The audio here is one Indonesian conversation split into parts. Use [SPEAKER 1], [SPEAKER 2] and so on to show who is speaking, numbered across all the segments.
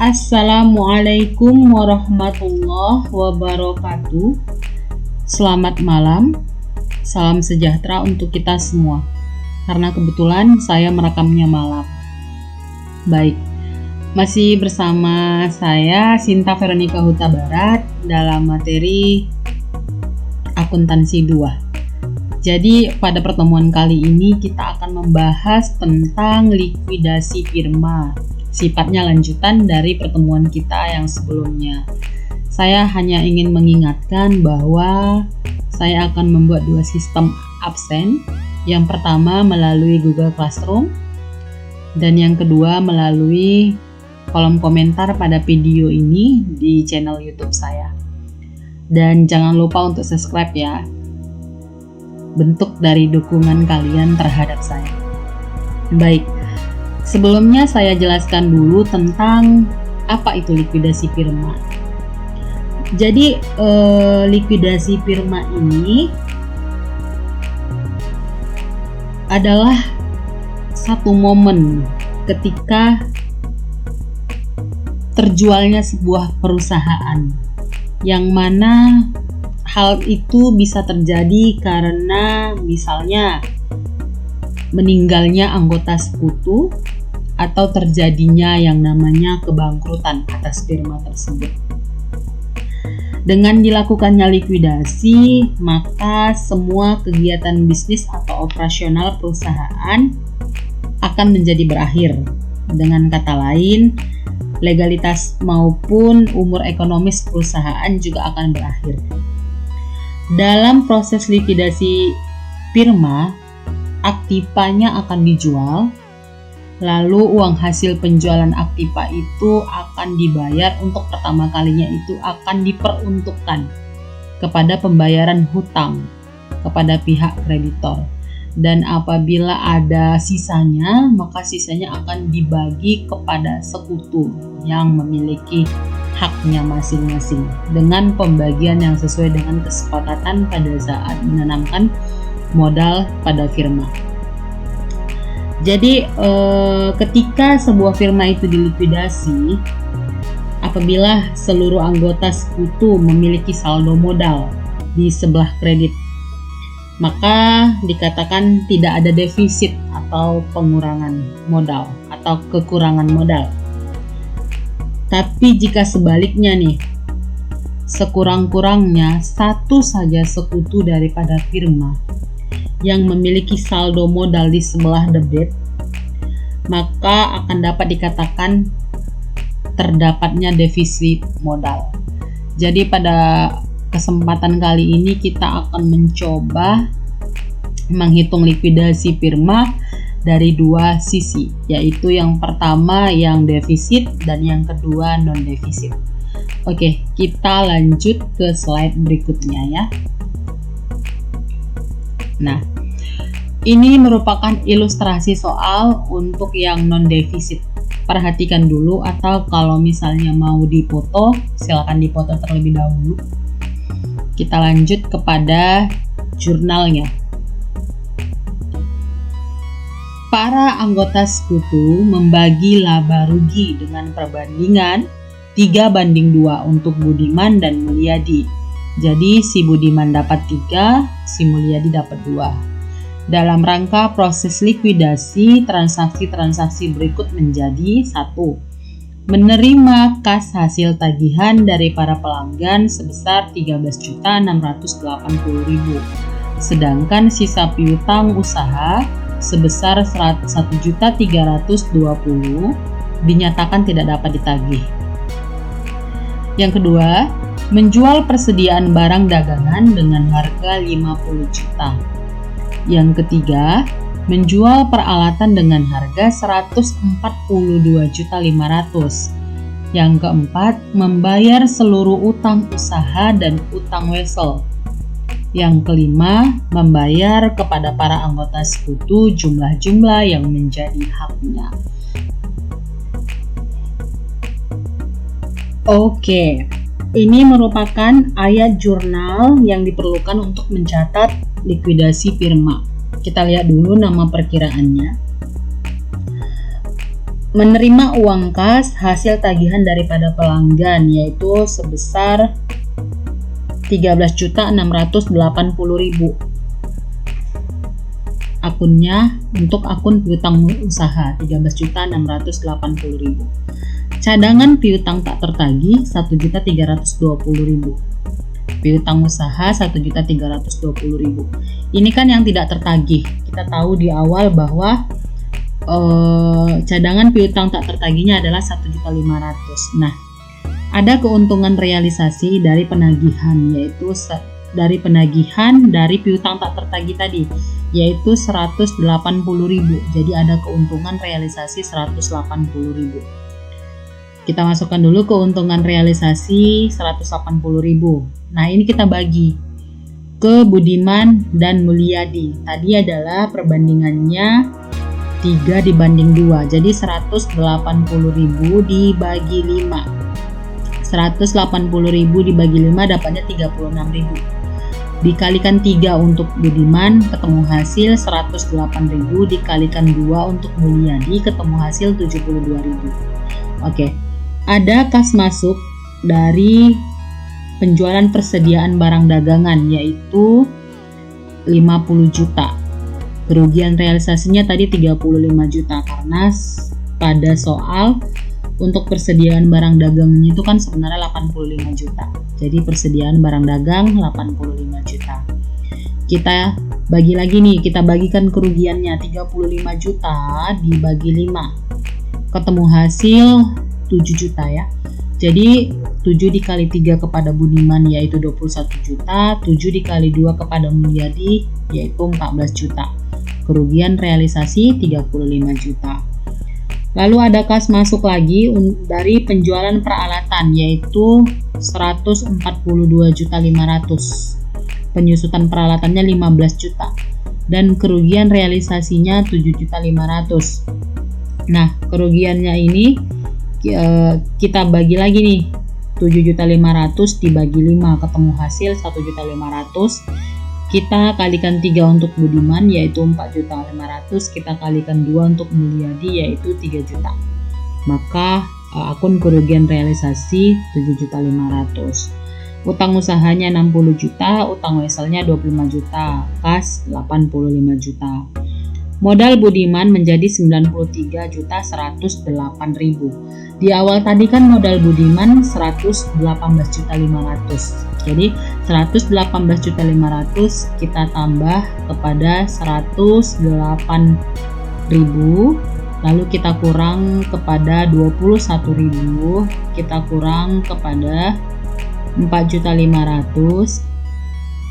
[SPEAKER 1] Assalamualaikum warahmatullahi wabarakatuh. Selamat malam, salam sejahtera untuk kita semua. Karena kebetulan saya merekamnya malam. Baik, masih bersama saya Sinta Veronica Huta Barat dalam materi akuntansi 2. Jadi pada pertemuan kali ini kita akan membahas tentang likuidasi firma. Sifatnya lanjutan dari pertemuan kita yang sebelumnya. Saya hanya ingin mengingatkan bahwa saya akan membuat 2 sistem absen. Yang pertama melalui Google Classroom dan yang kedua melalui kolom komentar pada video ini di channel YouTube saya. Dan jangan lupa untuk subscribe ya. Bentuk dari dukungan kalian terhadap saya. Baik. Sebelumnya saya jelaskan dulu tentang apa itu likuidasi firma. Jadi likuidasi firma ini adalah satu momen ketika terjualnya sebuah perusahaan yang mana hal itu bisa terjadi karena misalnya meninggalnya anggota sekutu atau terjadinya yang namanya kebangkrutan atas firma tersebut. Dengan dilakukannya likuidasi, maka semua kegiatan bisnis atau operasional perusahaan akan menjadi berakhir. Dengan kata lain, legalitas maupun umur ekonomis perusahaan juga akan berakhir. Dalam proses likuidasi firma, aktivanya akan dijual, lalu uang hasil penjualan aktiva itu akan dibayar untuk pertama kalinya itu akan diperuntukkan kepada pembayaran hutang kepada pihak kreditor. Dan apabila ada sisanya, maka sisanya akan dibagi kepada sekutu yang memiliki haknya masing-masing dengan pembagian yang sesuai dengan kesepakatan pada saat menanamkan modal pada firma. Jadi ketika sebuah firma itu dilikuidasi, apabila seluruh anggota sekutu memiliki saldo modal di sebelah kredit, maka dikatakan tidak ada defisit atau pengurangan modal atau kekurangan modal. Tapi jika sebaliknya nih, sekurang-kurangnya satu saja sekutu daripada firma yang memiliki saldo modal di sebelah debit, maka akan dapat dikatakan terdapatnya defisit modal. Jadi pada kesempatan kali ini kita akan mencoba menghitung likuidasi firma dari 2 sisi, yaitu yang pertama yang defisit dan yang kedua non defisit. Oke, kita lanjut ke slide berikutnya ya. Nah, ini merupakan ilustrasi soal untuk yang non-defisit. Perhatikan dulu, atau kalau misalnya mau dipoto, silakan dipoto terlebih dahulu. Kita lanjut kepada jurnalnya. Para anggota sekutu membagi laba rugi dengan perbandingan 3:2 untuk Budiman dan Mulyadi. Jadi si Budiman dapat 3, si Mulyadi dapat 2. Dalam rangka proses likuidasi, transaksi-transaksi berikut menjadi 1. Menerima kas hasil tagihan dari para pelanggan sebesar 13.680.000. Sedangkan sisa piutang usaha sebesar 1.320.000 dinyatakan tidak dapat ditagih. Yang kedua, menjual persediaan barang dagangan dengan harga 50 juta. Yang ketiga, menjual peralatan dengan harga 142.500.000. Yang keempat, membayar seluruh utang usaha dan utang wesel. Yang kelima, membayar kepada para anggota sekutu jumlah-jumlah yang menjadi haknya. Oke. Ini merupakan ayat jurnal yang diperlukan untuk mencatat likuidasi firma. Kita lihat dulu nama perkiraannya. menerima uang kas hasil tagihan daripada pelanggan yaitu sebesar 13.680.000. Akunnya untuk akun piutang usaha 13.680.000. Cadangan piutang tak tertagih 1.320.000. Piutang usaha 1.320.000. Ini kan yang tidak tertagih. Kita tahu di awal bahwa cadangan piutang tak tertagihnya adalah 1.500.000. Nah, ada keuntungan realisasi dari penagihan yaitu dari penagihan dari piutang tak tertagih tadi yaitu 180.000. Jadi ada keuntungan realisasi 180.000. Kita masukkan dulu keuntungan realisasi 180.000. Nah, ini kita bagi ke Budiman dan Mulyadi. Tadi adalah perbandingannya 3 dibanding 2. Jadi 180.000 dibagi 5. 180.000 dibagi 5 dapatnya 36.000. Dikalikan 3 untuk Budiman ketemu hasil 108.000, dikalikan 2 untuk Mulyadi ketemu hasil 72.000. Oke. Ada kas masuk dari penjualan persediaan barang dagangan yaitu 50 juta. Kerugian realisasinya tadi 35 juta karena pada soal untuk persediaan barang dagangnya itu kan sebenarnya 85 juta. Jadi persediaan barang dagang 85 juta. Kita bagi lagi nih, kita bagikan kerugiannya 35 juta dibagi 5. Ketemu hasil 7 juta ya. Jadi 7 dikali 3 kepada Budiman yaitu 21 juta, 7 dikali 2 kepada Mulyadi yaitu 14 juta. Kerugian realisasi 35 juta. Lalu ada kas masuk lagi dari penjualan peralatan yaitu 142.500. Penyusutan peralatannya 15 juta dan kerugian realisasinya 7.500. Nah, kerugiannya ini kita bagi lagi nih. 7.500 dibagi 5 ketemu hasil 1.500. Kita kalikan 3 untuk Budiman yaitu 4.500, kita kalikan 2 untuk Mulyadi yaitu 3 juta. Maka akun kerugian realisasi 7.500. Utang usahanya 60 juta, utang weselnya 25 juta, kas 85 juta. Modal Budiman menjadi 93.108.000. Di awal tadi kan modal Budiman 118.500. Jadi 118.500 kita tambah kepada 108.000, lalu kita kurang kepada 21.000, kita kurang kepada 4.500,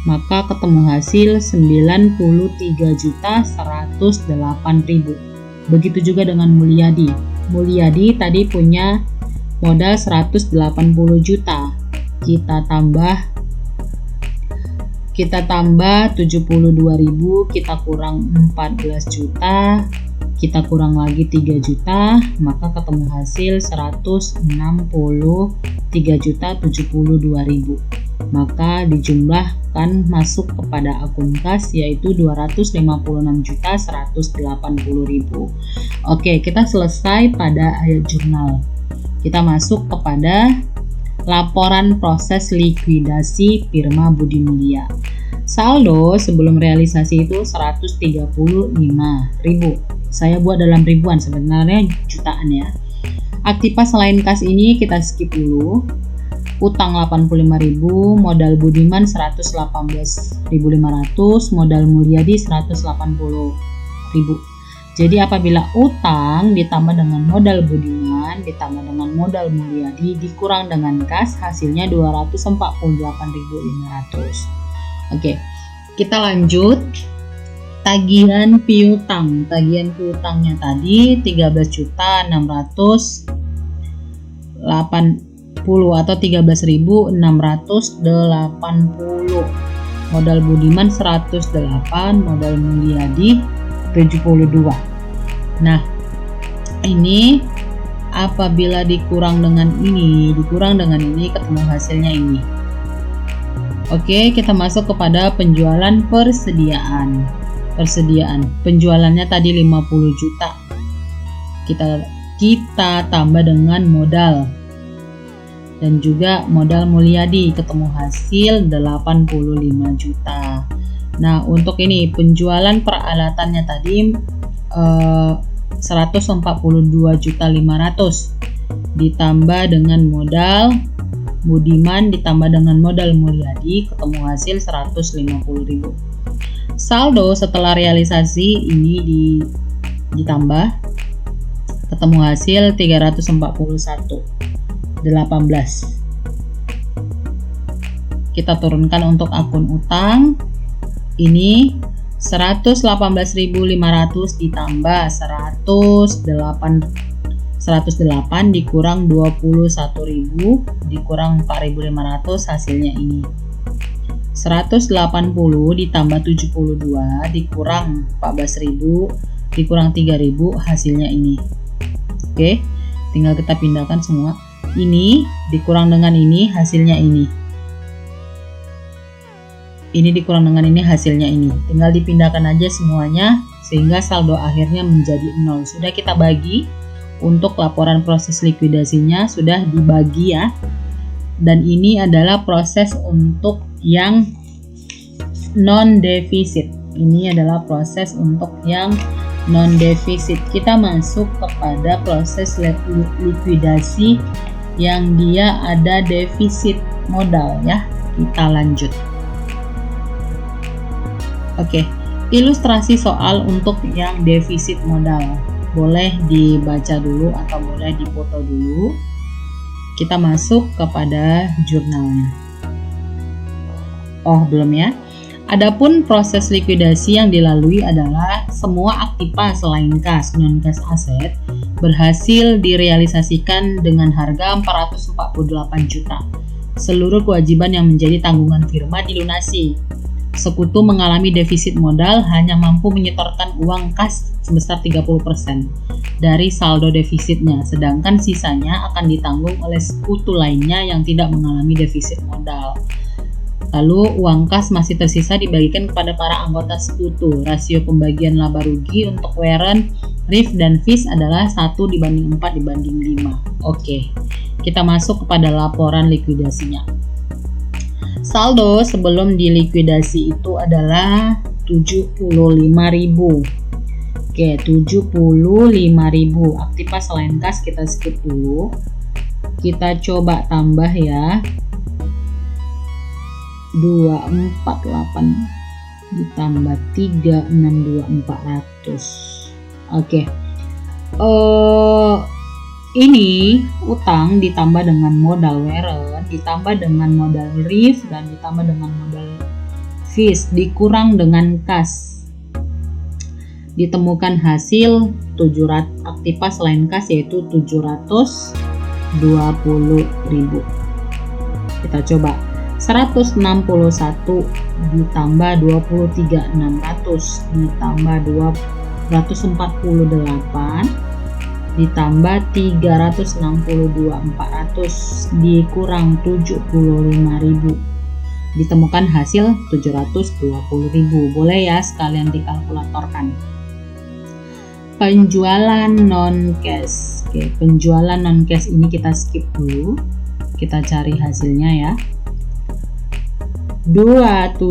[SPEAKER 1] maka ketemu hasil 93.108.000. Begitu juga dengan Mulyadi. Mulyadi tadi punya modal 180 juta. Kita tambah 72.000, kita kurang 14 juta, kita kurang lagi 3 juta, maka ketemu hasil 163.072.000. Maka dijumlahkan masuk kepada akun kas yaitu 256.180.000. Oke, kita selesai pada ayat jurnal. Kita masuk kepada laporan proses likuidasi Firma Budi Mulia. Saldo sebelum realisasi itu 135.000. Saya buat dalam ribuan, sebenarnya jutaan ya. Aktivitas selain kas ini kita skip dulu. Utang 85.000, modal Budiman 118.500, modal Mulyadi 180.000. Jadi apabila utang ditambah dengan modal Budiman ditambah dengan modal Mulyadi dikurang dengan kas, hasilnya 248.500. Oke, kita lanjut. Tagihan piutang. Tagihan piutangnya tadi 13.680 atau 13.680. Modal Budiman 108, modal Mulyadi 72. Nah, ini apabila dikurang dengan ini ketemu hasilnya ini. Oke, kita masuk kepada penjualan persediaan. Penjualannya tadi 50 juta. kita tambah dengan modal. Dan juga modal Mulyadi ketemu hasil 85 juta. Nah, untuk ini penjualan peralatannya tadi 142.500 ditambah dengan modal Budiman ditambah dengan modal Mulyadi ketemu hasil 150.000. Saldo setelah realisasi ini ditambah ketemu hasil 341.18. Kita turunkan untuk akun utang. Ini 118.500 ditambah 108 dikurang 21.000 dikurang 4.500 hasilnya ini. 180 ditambah 72 dikurang 14.000 dikurang 3.000 hasilnya ini. Oke, tinggal kita pindahkan semua. Ini dikurang dengan ini hasilnya ini. Ini dikurang dengan ini hasilnya ini. Tinggal dipindahkan aja semuanya sehingga saldo akhirnya menjadi 0. Sudah kita bagi untuk laporan proses likuidasinya, sudah dibagi ya. Dan ini adalah proses untuk yang non defisit. Ini adalah proses untuk yang non defisit. Kita masuk kepada proses likuidasi yang dia ada defisit modal ya. Kita lanjut. Oke, ilustrasi soal untuk yang defisit modal. Boleh dibaca dulu atau boleh dipoto dulu. Kita masuk kepada jurnalnya. Oh, belum ya. Adapun proses likuidasi yang dilalui adalah semua aktiva selain kas, non-kas aset berhasil direalisasikan dengan harga 448 juta. Seluruh kewajiban yang menjadi tanggungan firma dilunasi. Sekutu mengalami defisit modal hanya mampu menyetorkan uang kas sebesar 30% dari saldo defisitnya, sedangkan sisanya akan ditanggung oleh sekutu lainnya yang tidak mengalami defisit modal. Lalu uang kas masih tersisa dibagikan kepada para anggota sekutu. Rasio pembagian laba rugi untuk Warren, Riff, dan Fish adalah 1:4:5. Oke, kita masuk kepada laporan likuidasinya. Saldo sebelum dilikuidasi itu adalah 75.000. Oke, 75.000. Aktiva selain kas kita skip dulu. Kita coba tambah ya. 248 ditambah 362.400. Oke. Ini utang ditambah dengan modal Warren, ditambah dengan modal Riff, dan ditambah dengan modal Fish, dikurang dengan kas. Ditemukan hasil 700 aktiva selain kas yaitu 720.000. Kita coba 161 ditambah 23.600 ditambah 248 ditambah 362.400 dikurang 75.000. Ditemukan hasil 720.000. Boleh ya sekalian dikalkulatorkan. Penjualan non cash. Oke, penjualan non cash ini kita skip dulu. Kita cari hasilnya ya. 200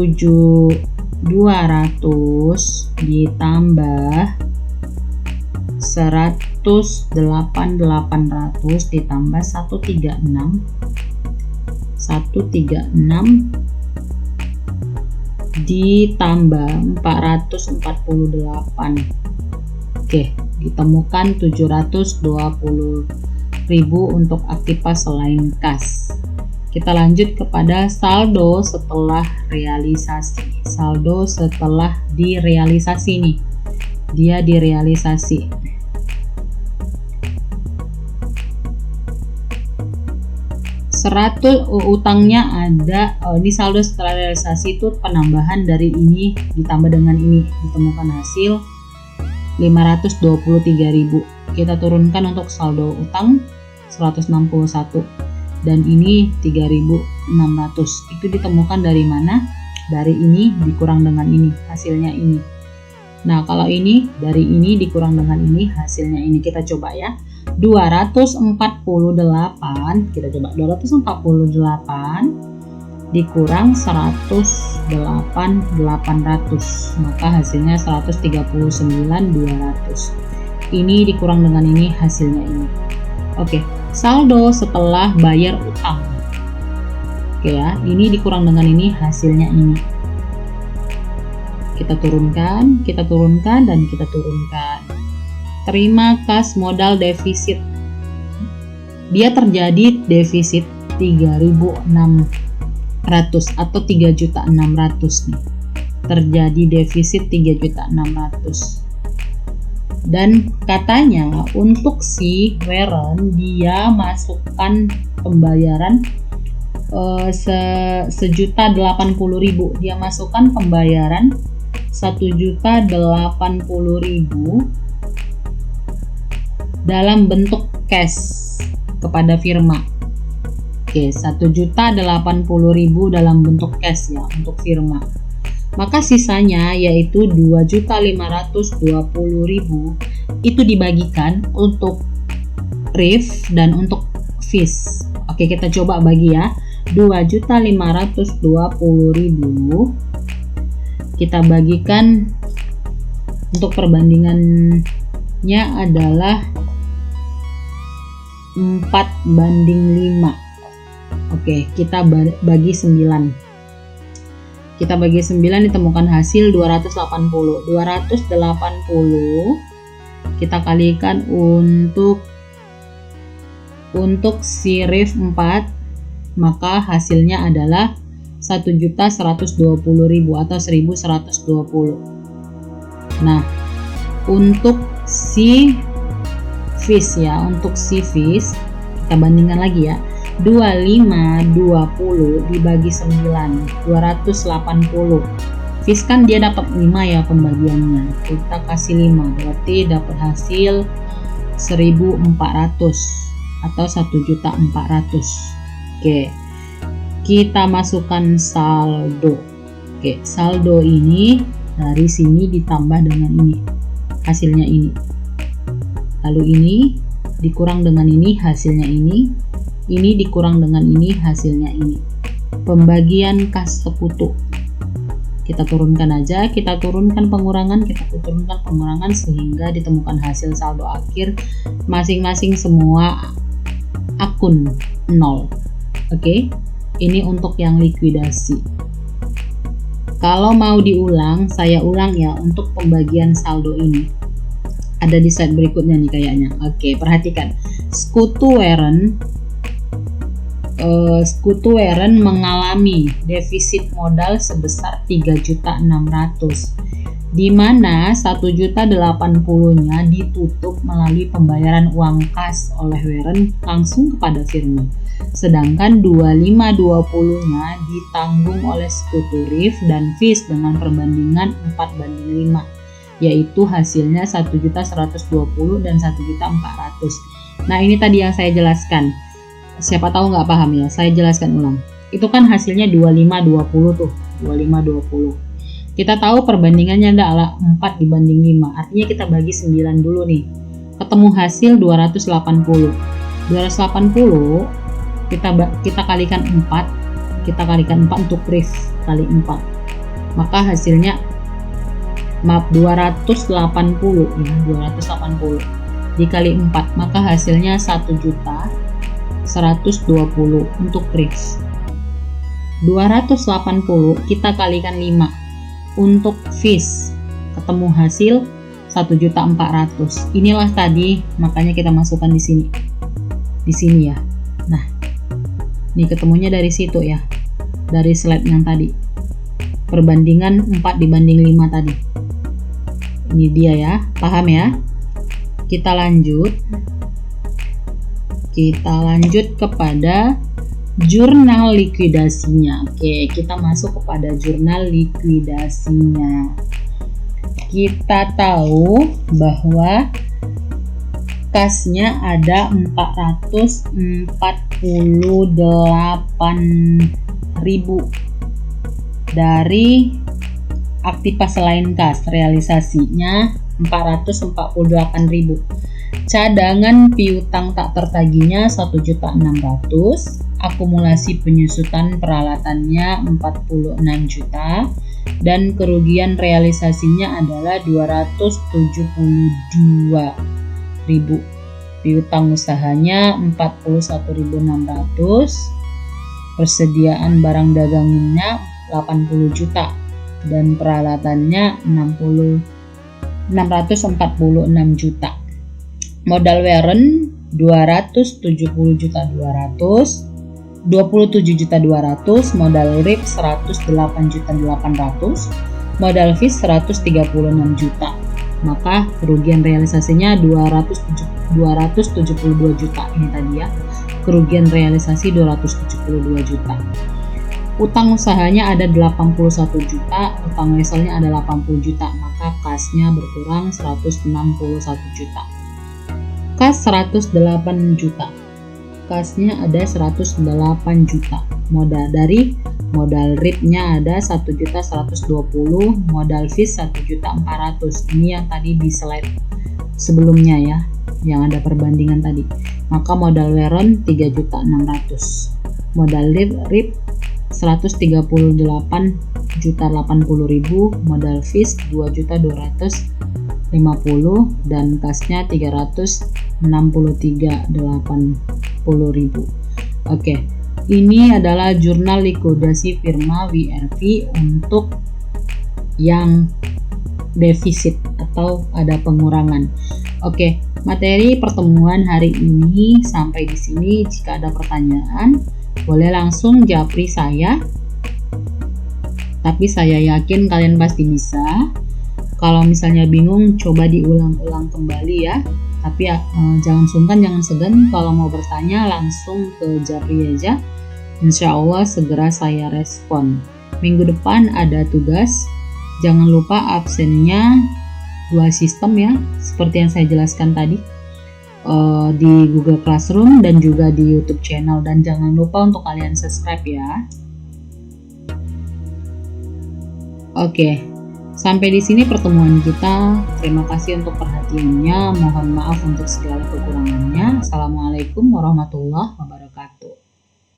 [SPEAKER 1] ditambah 108.800 ditambah 136 ditambah 448. Oke, ditemukan 720.000 untuk aktiva selain kas. Kita lanjut kepada saldo setelah realisasi. Saldo setelah direalisasi nih. Dia direalisasi. Utangnya ada, ini saldo setelah realisasi itu penambahan dari ini ditambah dengan ini, ditemukan hasil 523.000. Kita turunkan untuk saldo utang 161 dan ini 3.600. Itu ditemukan dari mana? Dari ini dikurang dengan ini, hasilnya ini. Nah, kalau ini dari ini dikurang dengan ini, hasilnya ini. Kita coba ya. 248, kita coba 248 dikurang 108.800, maka hasilnya 139.200. Ini dikurang dengan ini, hasilnya ini. Oke, saldo setelah bayar utang. Oke ya, ini dikurang dengan ini, hasilnya ini. Kita turunkan, dan kita turunkan. Terima kas modal defisit. Dia terjadi defisit 3.600 atau 3.600.000 nih. Terjadi defisit 3.600.000. Dan katanya untuk si Warren dia masukkan pembayaran $1.080.000. Dia masukkan pembayaran $1.080.000 dalam bentuk cash kepada firma. Oke, $1.080.000 dalam bentuk cash ya untuk firma. Maka sisanya yaitu $2.520.000 itu dibagikan untuk RIF dan untuk fees. Oke, kita coba bagi ya. $2.520.000 kita bagikan, untuk perbandingannya adalah 4:5. Oke, kita bagi 9. Kita bagi 9 ditemukan hasil 280. 280 kita kalikan untuk si RIF 4, maka hasilnya adalah 1.120.000 atau 1.120. Nah, untuk si fees ya, untuk si fees kita bandingkan lagi ya. 2520 dibagi 9, 280. Fees kan dia dapat 5 ya pembagiannya. Kita kasih 5, berarti dapat hasil 1.400 atau 1.400.000. Oke. Kita masukkan saldo. Oke, saldo ini dari sini ditambah dengan ini. Hasilnya ini. Lalu ini dikurang dengan ini, hasilnya ini. Ini dikurang dengan ini, hasilnya ini. Pembagian kas sekutu. Kita turunkan aja, kita turunkan pengurangan sehingga ditemukan hasil saldo akhir masing-masing semua akun 0. Oke. Ini untuk yang likuidasi. Kalau mau diulang, saya ulang ya untuk pembagian saldo ini. Ada di slide berikutnya nih kayaknya. Oke, perhatikan. Sekutu Warren mengalami defisit modal sebesar 3.600.000, di mana 1.080.000-nya ditutup melalui pembayaran uang kas oleh Warren langsung kepada firma, sedangkan 2.520-nya ditanggung oleh sekutu RIF dan fees dengan perbandingan 4:5, yaitu hasilnya 1.120 dan 1.400. Nah, ini tadi yang saya jelaskan. Siapa tahu nggak paham ya, saya jelaskan ulang. Itu kan hasilnya 2520 tuh, 2520. Kita tahu perbandingannya adalah 4:5, artinya kita bagi 9 dulu nih. Ketemu hasil 280. 280 kita kalikan 4, untuk RIF kali 4. Maka hasilnya 280 ya, 280 dikali 4, maka hasilnya 1.120 untuk RIF. 280 kita kalikan 5 untuk fees, ketemu hasil 1.400.000. Inilah tadi, makanya kita masukkan di sini ya. Nah, ini ketemunya dari situ ya, dari slide yang tadi, perbandingan 4:5 tadi. Ini dia ya, paham ya? Kita lanjut kepada jurnal likuidasinya. Oke, kita masuk kepada jurnal likuidasinya. Kita tahu bahwa kasnya ada 448.000 dari aktiva selain kas, realisasinya 448.000. Cadangan piutang tak tertagihnya 1.600.000, akumulasi penyusutan peralatannya 46 juta, dan kerugian realisasinya adalah 272.000. Piutang usahanya 41.600, persediaan barang dagangannya 80 juta, dan peralatannya 646 juta. Modal warrant 27.200, modal RIP 108.800, modal fees 136 juta. Maka kerugian realisasinya 272 juta. Ini tadi ya, kerugian realisasi 272 juta. Utang usahanya ada 81 juta, utang leselnya ada 80 juta, maka kasnya berkurang 161 juta. Kas 108 juta, kasnya ada 108 juta. Modal RIP-nya ada 1.120, modal fees 1.400. Ini yang tadi di slide sebelumnya ya, yang ada perbandingan tadi. Maka modal warrant 3.600, modal RIP 138.080.000, modal fees 2.250, dan kasnya 363.080.000. Oke, ini adalah jurnal likuidasi firma WRV untuk yang defisit atau ada pengurangan. Oke, materi pertemuan hari ini sampai di sini. Jika ada pertanyaan, boleh langsung japri saya. Tapi saya yakin kalian pasti bisa. Kalau misalnya bingung, coba diulang-ulang kembali ya. Tapi jangan sungkan, jangan segan. Kalau mau bertanya, langsung ke japri aja. Insya Allah segera saya respon. Minggu depan ada tugas. Jangan lupa absennya 2 sistem ya, seperti yang saya jelaskan tadi. Di Google Classroom dan juga di YouTube channel. Dan jangan lupa untuk kalian subscribe ya. Oke. Sampai di sini pertemuan kita. Terima kasih untuk perhatiannya. Mohon maaf untuk segala kekurangannya. Assalamualaikum warahmatullahi wabarakatuh.